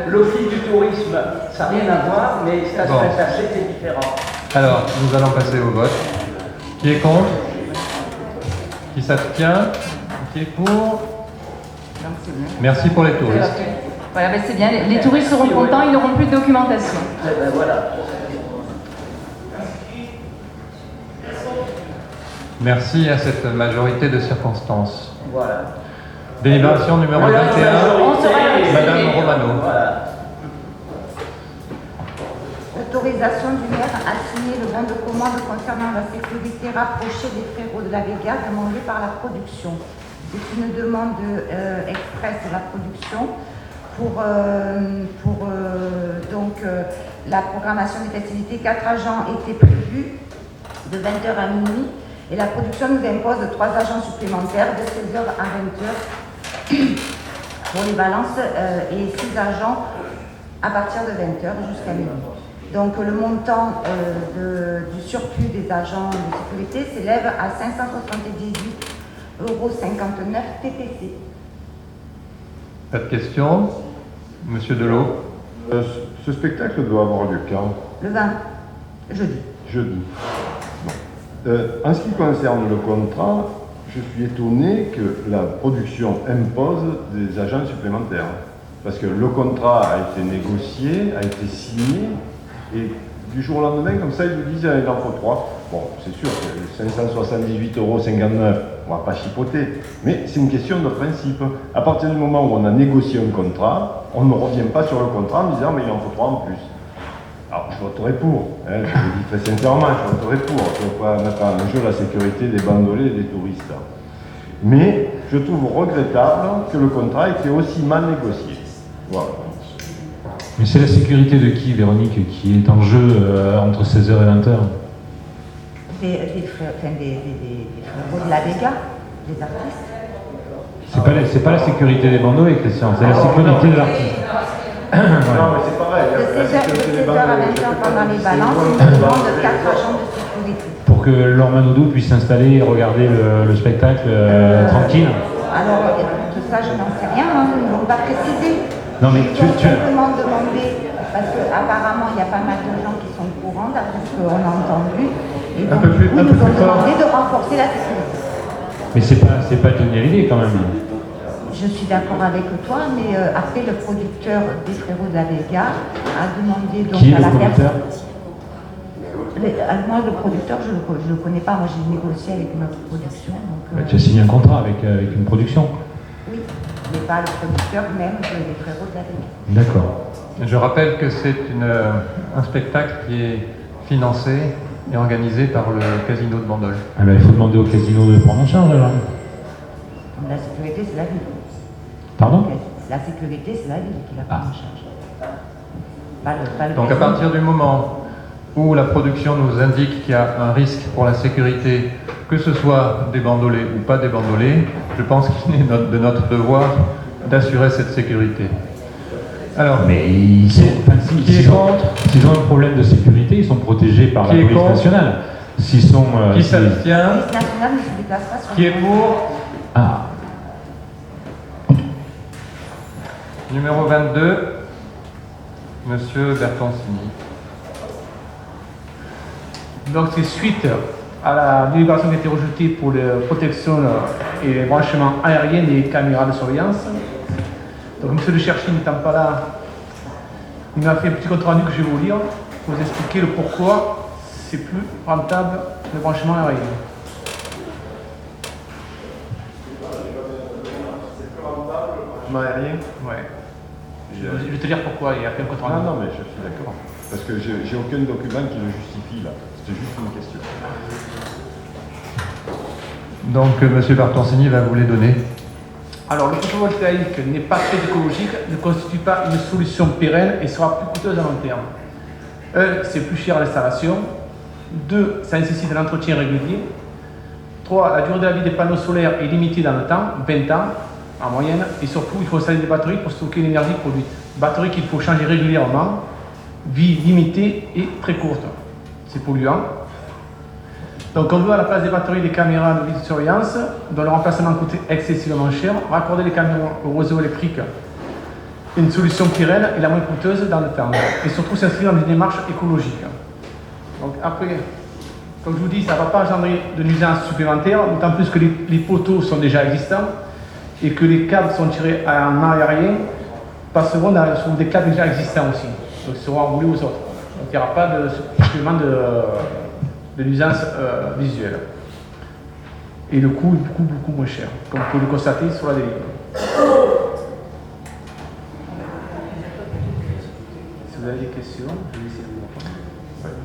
L'Office du tourisme, ça n'a rien à voir, mais station classée, c'est différent. Alors, nous allons passer au vote. Qui est contre? Qui s'abstient? Qui est pour? Merci pour les touristes. Voilà, c'est bien. Les touristes seront contents, ils n'auront plus de documentation. Voilà. Merci à cette majorité de circonstances. Voilà. Délibération numéro 21, Madame Romano. Voilà. Autorisation du maire à signer le bon de commande concernant la sécurité rapprochée des frérots de la Vega demandée par la production. C'est une demande express de la production pour la programmation des festivités. 4 agents étaient prévus de 20h à minuit et la production nous impose 3 agents supplémentaires de 16h à 20h pour les balances et 6 agents à partir de 20h jusqu'à minuit. Donc le montant du surplus des agents de sécurité s'élève à 578,59 € TTC. Pas de questions? Monsieur Delot. Ce spectacle doit avoir lieu quand? Le 20, jeudi. Jeudi. Bon. En ce qui concerne le contrat, je suis étonné que la production impose des agents supplémentaires. Parce que le contrat a été négocié, a été signé, et du jour au lendemain, comme ça, ils nous disent il en faut 3. Bon, c'est sûr, 578,59 €, on ne va pas chipoter, mais c'est une question de principe. À partir du moment où on a négocié un contrat, on ne revient pas sur le contrat en disant mais il en faut 3 en plus. Alors je voterai pour, je le dis très sincèrement, je voterai pour. Je ne veux pas mettre en jeu la sécurité des bandolets et des touristes. Mais je trouve regrettable que le contrat ait été aussi mal négocié. Voilà. Mais c'est la sécurité de qui, Véronique, qui est en jeu entre 16h et 20h? Des frérots de la Vega, des artistes. C'est pas la sécurité des bandolets, Christian, c'est la sécurité de l'artiste. Non, mais c'est pareil. De 16h à 20h pendant les balances, on demande 4 agents de sécurité. Pour que Laure Manodou puisse s'installer et regarder le spectacle tranquille. Alors, tout ça, je n'en sais rien, ils ne l'ont pas précisé. Non, mais Ils ont simplement demandé, parce qu'apparemment, il y a pas mal de gens qui sont au courant, d'après ce qu'on a entendu, et donc, ils nous ont demandé de renforcer la sécurité. Mais c'est pas Johnny Hallyday quand même. Je je suis d'accord avec toi, mais après le producteur des Frérots de la Vega a demandé donc Qui est à le la producteur? Moi, le producteur, je ne le connais pas. Moi, j'ai négocié avec ma production. Donc, Tu as signé un contrat avec une production. oui, mais pas le producteur même des Frérots de la Vega. D'accord. Je rappelle que c'est un spectacle qui est financé et organisé par le Casino de Bandol. Ah ben, il faut demander au casino de prendre en charge alors. La sécurité, c'est la ville. Pardon? La sécurité, c'est la ville qui la prend en charge. Pas le Donc à casino. partir du moment où la production nous indique qu'il y a un risque pour la sécurité, que ce soit des bandolés ou pas des bandolés, je pense qu'il est de notre devoir d'assurer cette sécurité. Alors, Mais s'ils ont un problème de sécurité, ils sont protégés par la Qui est police contre? nationale. S'ils sont. qui s'ils- s'abstient? La police nationale ne se déplace pas sur Qui le est pour? Ah, Numéro 22, Monsieur Bertoncini. Donc c'est suite à la délibération qui a été rejetée pour la protection et les branchements aériens des caméras de surveillance. Donc M. de Cherchi n'étant pas là, il m'a fait un petit compte rendu que je vais vous lire pour vous expliquer le pourquoi c'est plus rentable le branchement aérien. Aérien? Ouais. Je vais te dire pourquoi il a fait un compte rendu. Non, mais je suis d'accord. Parce que j'ai aucun document qui le justifie là. C'était juste une question. Donc Monsieur Bertoncini va vous les donner. Alors, le photovoltaïque n'est pas très écologique, ne constitue pas une solution pérenne et sera plus coûteuse à long terme. 1. C'est plus cher à l'installation. 2. Ça nécessite un entretien régulier. 3. La durée de la vie des panneaux solaires est limitée dans le temps, 20 ans en moyenne. Et surtout, il faut installer des batteries pour stocker l'énergie produite. Batteries qu'il faut changer régulièrement, vie limitée et très courte. C'est polluant. Donc on veut à la place des batteries des caméras de vidéosurveillance, dont le remplacement coûte excessivement cher, raccorder les caméras au réseau électrique, une solution pérenne et la moins coûteuse dans le temps. Et surtout s'inscrire dans une démarche écologique. Donc après, comme je vous dis, ça ne va pas engendrer de nuisances supplémentaires, d'autant plus que les poteaux sont déjà existants et que les câbles sont tirés en aérien passeront sur des câbles déjà existants aussi. Donc ils seront enroulés aux autres. Donc il n'y aura pas de supplément de nuisance visuelle. Et le coût est beaucoup moins cher, comme vous pouvez le constater sur la délire. Si vous avez des questions, je vais essayer de vous répondre.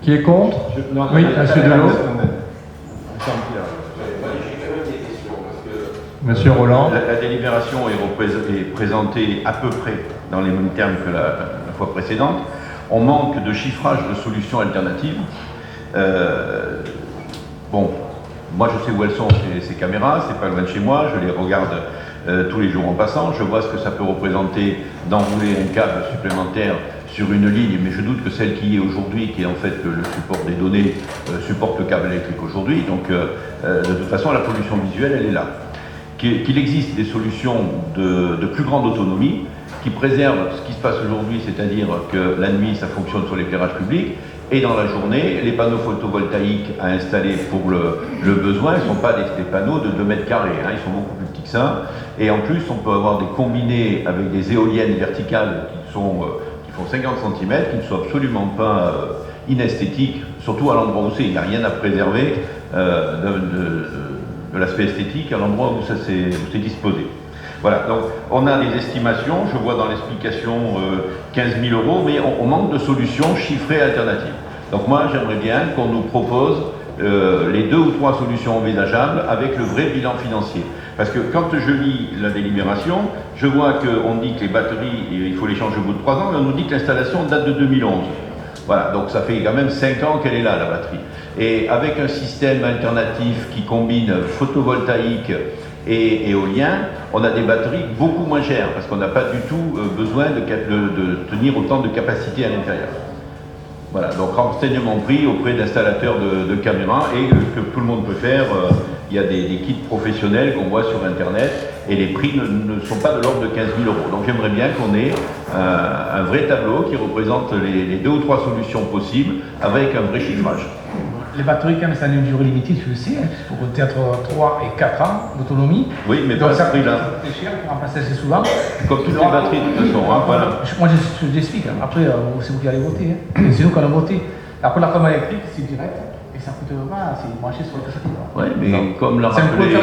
Qui est contre? Non, Oui, Monsieur Delot. Monsieur Roland. La délibération est présentée à peu près dans les mêmes termes que la fois précédente. On manque de chiffrage de solutions alternatives. Bon, moi je sais où elles sont, ces caméras, c'est pas loin de chez moi, je les regarde tous les jours en passant, je vois ce que ça peut représenter d'enrouler un câble supplémentaire sur une ligne, mais je doute que celle qui est aujourd'hui, qui est en fait le support des données, supporte le câble électrique aujourd'hui, donc de toute façon la pollution visuelle elle est là. Qu'il existe des solutions de plus grande autonomie, qui préservent ce qui se passe aujourd'hui, c'est-à-dire que la nuit ça fonctionne sur l'éclairage public, et dans la journée, les panneaux photovoltaïques à installer pour le besoin, ils ne sont pas des panneaux de 2 mètres carrés, hein, ils sont beaucoup plus petits que ça. Et en plus, on peut avoir des combinés avec des éoliennes verticales qui font 50 cm, qui ne sont absolument pas inesthétiques, surtout à l'endroit où c'est. Il n'y a rien à préserver de l'aspect esthétique à l'endroit où c'est disposé. Voilà, donc on a des estimations, je vois dans l'explication 15 000 €, mais on manque de solutions chiffrées alternatives. Donc moi j'aimerais bien qu'on nous propose les 2 ou 3 solutions envisageables avec le vrai bilan financier. Parce que quand je lis la délibération, je vois qu'on dit que les batteries, il faut les changer au bout de 3 ans, mais on nous dit que l'installation date de 2011. Voilà, donc ça fait quand même 5 ans qu'elle est là, la batterie. Et avec un système alternatif qui combine photovoltaïque et éolien, on a des batteries beaucoup moins chères parce qu'on n'a pas du tout besoin de tenir autant de capacité à l'intérieur. Voilà, donc renseignement pris auprès d'installateurs de caméras et que tout le monde peut faire. Il y a des kits professionnels qu'on voit sur internet et les prix ne sont pas de l'ordre de 15 000 €. Donc j'aimerais bien qu'on ait un vrai tableau qui représente les 2 ou 3 solutions possibles avec un vrai chiffrage. les batteries, quand même, ça a une durée limitée, tu le sais, hein, pour peut-être 3 et 4 ans d'autonomie. Oui, mais donc pas ça à ce prix-là. coûte cher pour remplacer assez souvent. Comme toutes les batteries, de toute façon. Hein, voilà. Moi, je l'explique. Hein. Après, c'est vous qui allez voter. Hein. C'est nous qui allons voter. Après, la commande électrique, c'est direct. Et ça coûte pas, c'est branché sur le capacité. Oui, mais comme l'a rappelé,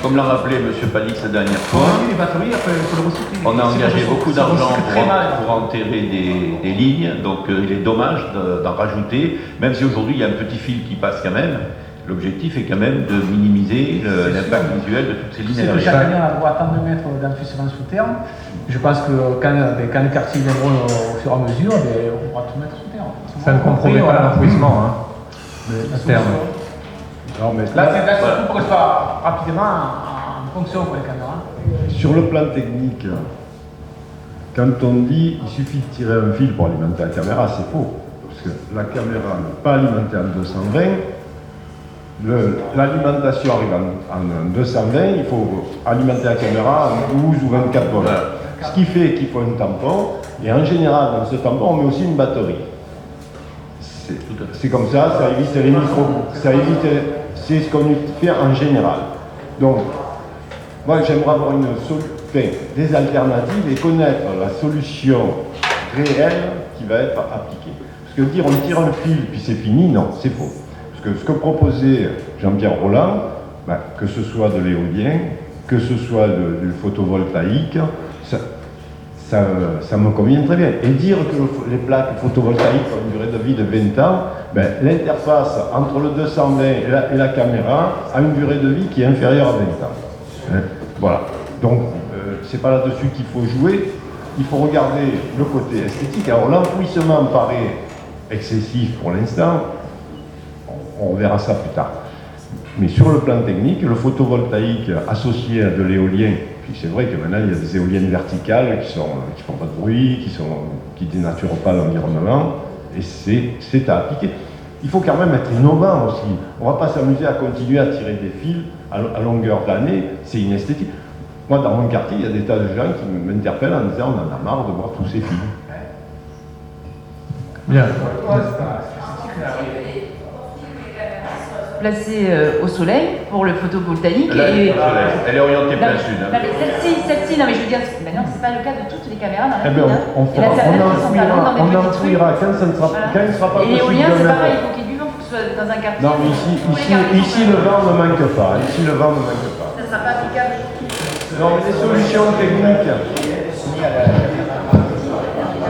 comme l'a rappelé M. Palix la dernière fois, les batteries, après, il faut le recycler. on a engagé beaucoup d'argent pour enterrer des lignes, donc il est dommage d'en rajouter, même si aujourd'hui il y a un petit fil qui passe quand même. L'objectif est quand même de minimiser l'impact visuel de toutes ces lignes. C'est que chaque année, on va attendre de mettre d'enfouissement sous terre. Je pense que quand les quartiers viendront au fur et à mesure, on pourra tout mettre sous terre. Ça ne compromet pas l'enfouissement, hein, à terme. Non, mais là, c'est surtout pour que ce soit rapidement en fonction pour les caméras. Sur le plan technique, quand on dit il suffit de tirer un fil pour alimenter la caméra, c'est faux. Parce que la caméra n'est pas alimentée en 220. L'alimentation arrive en 220, il faut alimenter la caméra en 12 ou 24 volts. Ce qui fait qu'il faut un tampon, et en général, dans ce tampon, on met aussi une batterie. C'est comme ça, ça évite les micros, c'est ce qu'on fait en général. Donc, moi j'aimerais avoir des alternatives et connaître la solution réelle qui va être appliquée. Parce que dire on tire un fil puis c'est fini, non, c'est faux. Parce que ce que proposait Jean-Pierre Rolland, que ce soit de l'éolien, que ce soit du photovoltaïque, ça me convient très bien. Et dire que les plaques photovoltaïques ont une durée de vie de 20 ans, l'interface entre le 220 et la caméra a une durée de vie qui est inférieure à 20 ans. Hein, voilà. Donc, c'est pas là-dessus qu'il faut jouer. Il faut regarder le côté esthétique. Alors, l'enfouissement paraît excessif pour l'instant. On verra ça plus tard. Mais sur le plan technique, le photovoltaïque associé à de l'éolien, puis c'est vrai que maintenant il y a des éoliennes verticales qui font pas de bruit, qui dénaturent pas l'environnement, et c'est à appliquer. Il faut quand même être innovant aussi. On ne va pas s'amuser à continuer à tirer des fils à longueur d'année, c'est inesthétique. Moi, dans mon quartier, il y a des tas de gens qui m'interpellent en disant on en a marre de voir tous ces fils. Bien. Placée au soleil pour le photovoltaïque. Là, elle est orientée plein sud. Non, mais celle-ci, non, mais je veux dire, non, c'est pas le cas de toutes les caméras dans la ville. On enfouira quand il ne sera pas possible de l'éolien, c'est mettre. pareil, il faut qu'il y ait du vent, il faut que ce soit dans un quartier. Non, mais ici le vent ne manque pas. Ici, le vent ne manque pas. Ça ne sera pas applicable. Non, mais les solutions techniques.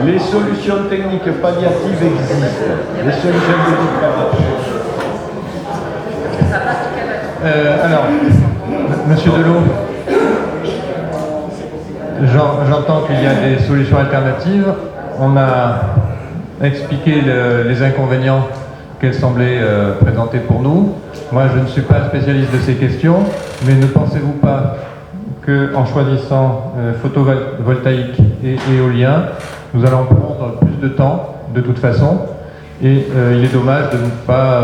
Les solutions techniques palliatives existent. Les solutions techniques palliatives. Alors, Monsieur Delot, j'entends qu'il y a des solutions alternatives. On a expliqué les inconvénients qu'elles semblaient présenter pour nous. Moi, je ne suis pas spécialiste de ces questions, mais ne pensez-vous pas qu'en choisissant photovoltaïque et éolien, nous allons prendre plus de temps, de toute façon, et il est dommage de ne pas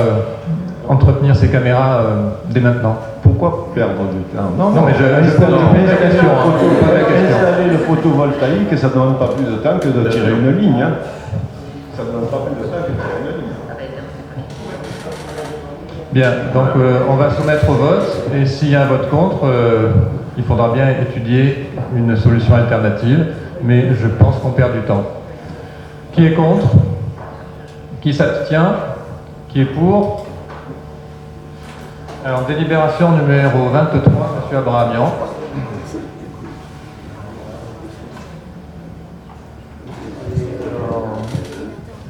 entretenir ces caméras dès maintenant. Pourquoi perdre du temps? Non, mais je pose la question. Installer le photovoltaïque, ça ne demande pas plus de temps que de tirer une ligne. Hein. Ça ne demande pas plus de temps que de tirer une ligne. Bien, donc on va soumettre au vote, et s'il y a un vote contre, il faudra bien étudier une solution alternative, mais je pense qu'on perd du temps. Qui est contre? Qui s'abstient? Qui est pour? Alors, délibération numéro 23, M. Abrahamian.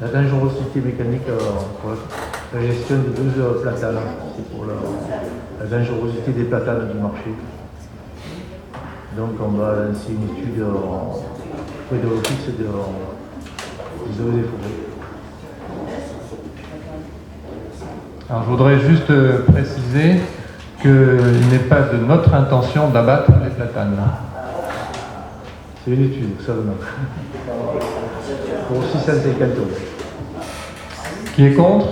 La dangerosité mécanique pour la gestion de 12 platanes, c'est pour la dangerosité des platanes du marché. Donc on va lancer une étude auprès de l'office des eaux et des forêts. Alors, je voudrais juste préciser qu'il n'est pas de notre intention d'abattre les platanes. C'est une étude, seulement. Pour 650 €. Qui est contre?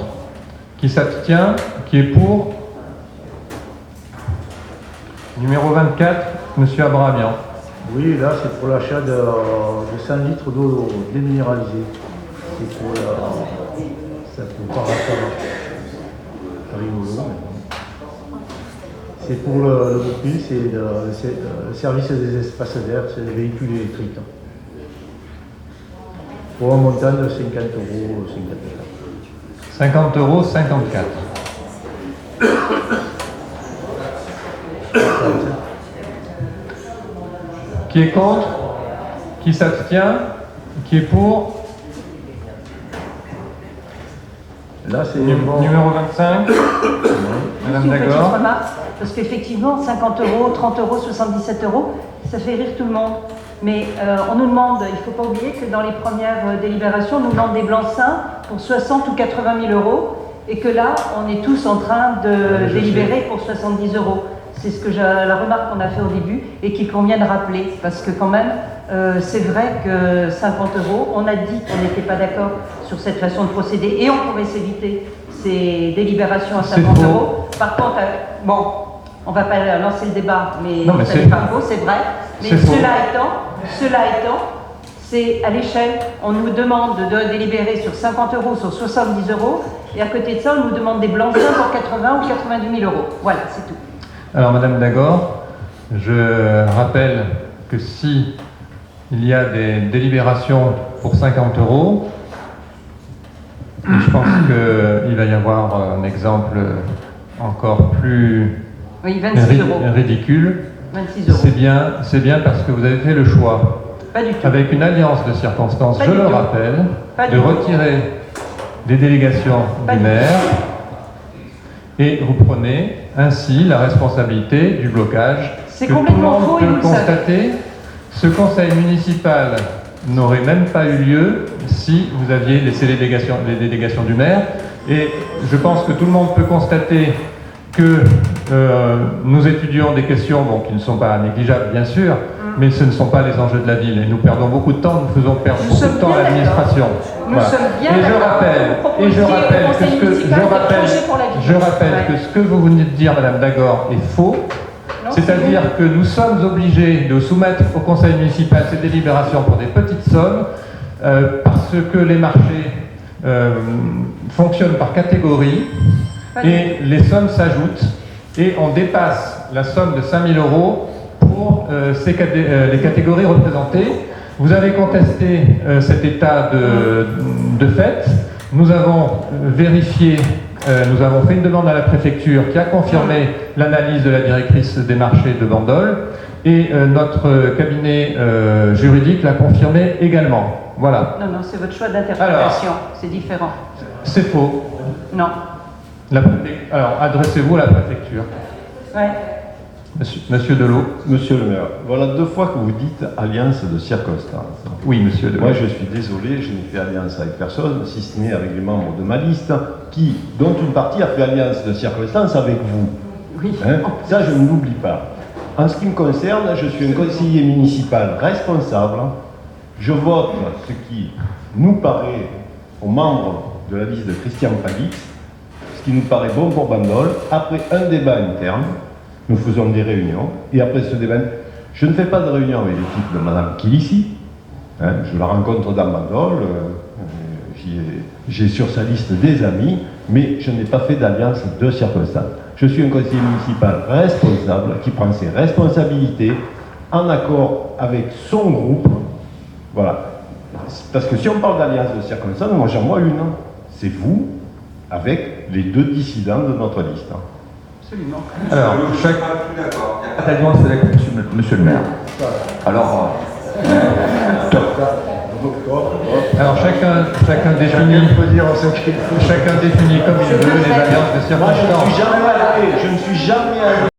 Qui s'abstient? Qui est pour? Numéro 24, M. Abrahamian. Oui, là c'est pour l'achat de 100 litres d'eau déminéralisée. C'est pour paracetamol. C'est pour le prix, c'est le service des espaces verts, c'est les véhicules électriques. Pour un montant de 50 €, 54. 50 €, 54. Qui est contre? Qui s'abstient? Qui est pour? Là, c'est numéro 25. Madame Une petite Dagor. remarque, parce qu'effectivement, 50 €, 30 €, 77 €, ça fait rire tout le monde. Mais on nous demande, il ne faut pas oublier que dans les premières délibérations, on nous demande des blancs-seings pour 60 ou 80 000 €, et que là, on est tous en train de délibérer pour 70 €. C'est la remarque qu'on a fait au début et qu'il convient de rappeler, parce que quand même, c'est vrai que 50 €, on a dit qu'on n'était pas d'accord sur cette façon de procéder, et on pourrait s'éviter ces délibérations à 50 €. Par contre, bon, on ne va pas lancer le débat, mais Non, mais ça n'est pas faux, c'est vrai. Mais cela étant, c'est à l'échelle, on nous demande de délibérer sur 50 €, sur 70 €, et à côté de ça, on nous demande des blancs-seings pour 80 ou 90 000 €. Voilà, c'est tout. Alors, Madame Dagor, je rappelle que si il y a des délibérations pour 50 €, je pense qu'il va y avoir un exemple encore plus Oui, 26 € ridicule. 26 €. C'est bien parce que vous avez fait le choix, Pas du tout. avec une alliance de circonstances, Pas je du le tout. rappelle, Pas de du tout. retirer des délégations Pas du du tout. maire, et vous prenez ainsi la responsabilité du blocage. C'est que tout le complètement monde faux et peut vous le savez. constater. Ce conseil municipal n'aurait même pas eu lieu si vous aviez laissé les délégations du maire. Et je pense que tout le monde peut constater que nous étudions des questions qui ne sont pas négligeables, bien sûr, mais ce ne sont pas les enjeux de la ville. Et nous perdons beaucoup de temps, nous faisons perdre Nous beaucoup de sommes temps à bien l'administration. Nous sommes bien Et je d'accord. rappelle, Vous et je proposiez rappelle au que conseil ce que municipal des projets pour la ville. je rappelle Ouais. que ce que vous venez de dire, Madame Dagor, est faux. Non, C'est-à-dire que nous sommes obligés de soumettre au conseil municipal ces délibérations pour des petites sommes, parce que les marchés fonctionnent par catégorie, et les sommes s'ajoutent, et on dépasse la somme de 5 000 € pour les catégories représentées. Vous avez contesté cet état de fait. Nous avons vérifié, nous avons fait une demande à la préfecture qui a confirmé l'analyse de la directrice des marchés de Bandol, et notre cabinet juridique l'a confirmé également. Voilà. Non, c'est votre choix d'interprétation, c'est différent. C'est faux. Non. Alors, adressez-vous à la préfecture. Ouais. Monsieur Delot. Monsieur le maire, voilà 2 fois que vous dites alliance de circonstances. Oui, monsieur Delot. Moi, je suis désolé, je n'ai fait alliance avec personne, si ce n'est avec les membres de ma liste, dont une partie a fait alliance de circonstances avec vous. Oui. Ça, je ne l'oublie pas. En ce qui me concerne, je suis un conseiller municipal responsable. Je vote ce qui nous paraît aux membres de la liste de Christian Palix, ce qui nous paraît bon pour Bandol. Après un débat interne, nous faisons des réunions, et après ce débat, je ne fais pas de réunion avec l'équipe de Madame Kilissi, je la rencontre dans Bandol, j'ai sur sa liste des amis, mais je n'ai pas fait d'alliance de circonstances. Je suis un conseiller municipal responsable qui prend ses responsabilités en accord avec son groupe. Voilà. Parce que si on parle d'alliance de circonstances, moi j'en vois une. C'est vous avec les 2 dissidents de notre liste. Absolument. Alors, monsieur le maire. Alors, Alors chacun définit comme il veut les alliances de circonstances. Je ne suis jamais allé